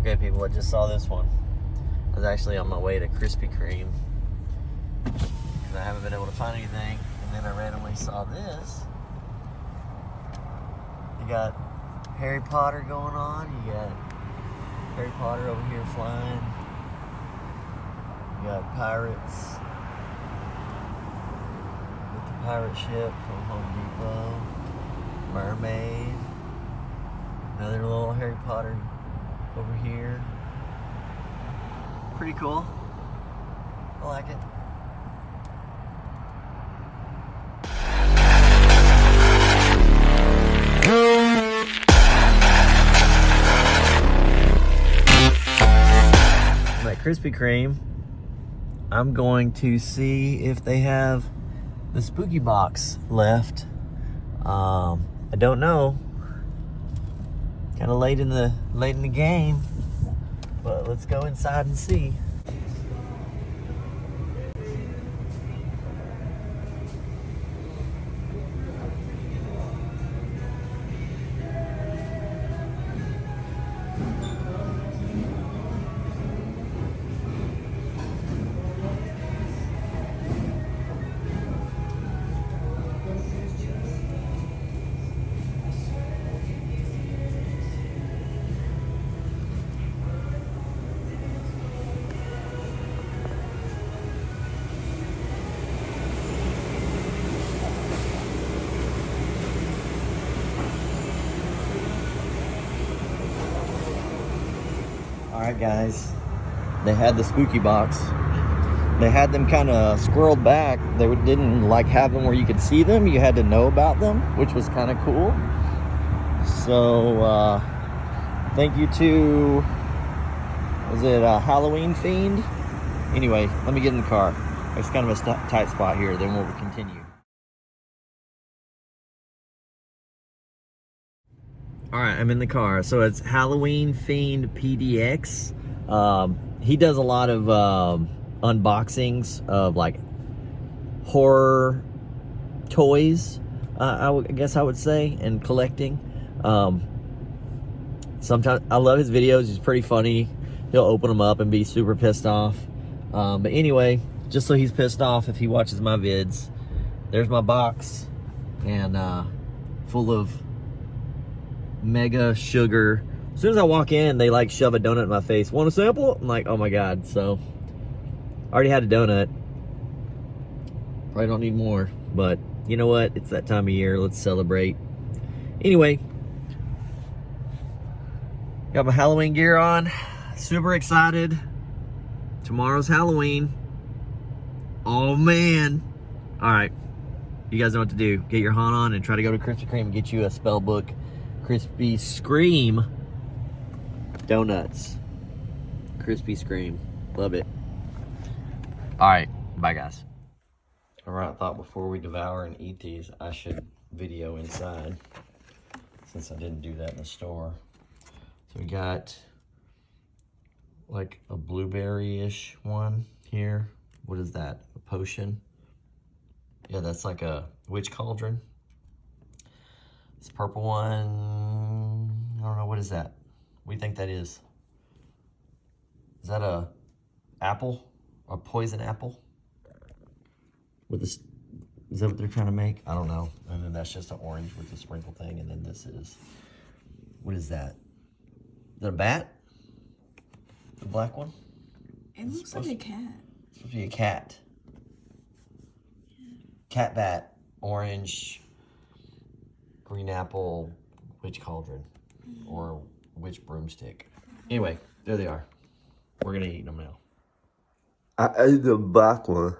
Okay, people, I just saw this one. I was actually on my way to Krispy Kreme because I haven't been able to find anything, and then I randomly saw this. You got Harry Potter going on. You got Harry Potter over here flying. You got pirates with the pirate ship from Home Depot. Mermaid. Another little Harry Potter over here. Pretty cool. I like it. I'm at Krispy Kreme. I'm going to see if they have the spooky box left. I don't know. Kind of late in the game, but let's go inside and see. Alright guys, they had the spooky box. They had them kind of squirreled back. They didn't like have them where you could see them. You had to know about them, which was kind of cool. So, thank you to, was it Halloween Fiend? Anyway, let me get in the car. It's kind of a tight spot here, then we'll continue. All right, I'm in the car. So it's Halloween Fiend PDX. He does a lot of unboxings of like horror toys, I guess I would say, and collecting. Sometimes I love his videos. He's pretty funny. He'll open them up and be super pissed off. But anyway, just so he's pissed off if he watches my vids, there's my box, and full of mega sugar. As soon as I walk in, they like shove a donut in my face. Want a sample? I'm like, oh my god. So I already had a donut. Probably don't need more, but you know what? It's that time of year. Let's celebrate. Anyway, got my Halloween gear on. Super excited. Tomorrow's Halloween. Oh man. All right, you guys know what to do. Get your haunt on and try to go to Krispy Kreme and get you a spell book Krispy Skream donuts. Krispy Skream. Love it. All right, bye guys. All right, I thought before we devour and eat these, I should video inside, since I didn't do that in the store. So we got like a blueberry-ish one here. What is that? A potion? Yeah, that's like a witch cauldron. This purple one, I don't know, what is that? What do you think that is? Is that a apple? A poison apple? With this, is that what they're trying to make? I don't know. And then that's just an orange with the sprinkle thing, and then this is, what is that? Is that a bat? The black one? It looks like a cat. It's supposed to be a cat. Cat bat, orange, green apple, witch cauldron, or witch broomstick. Anyway, there they are. We're gonna eat them now. I ate the black one.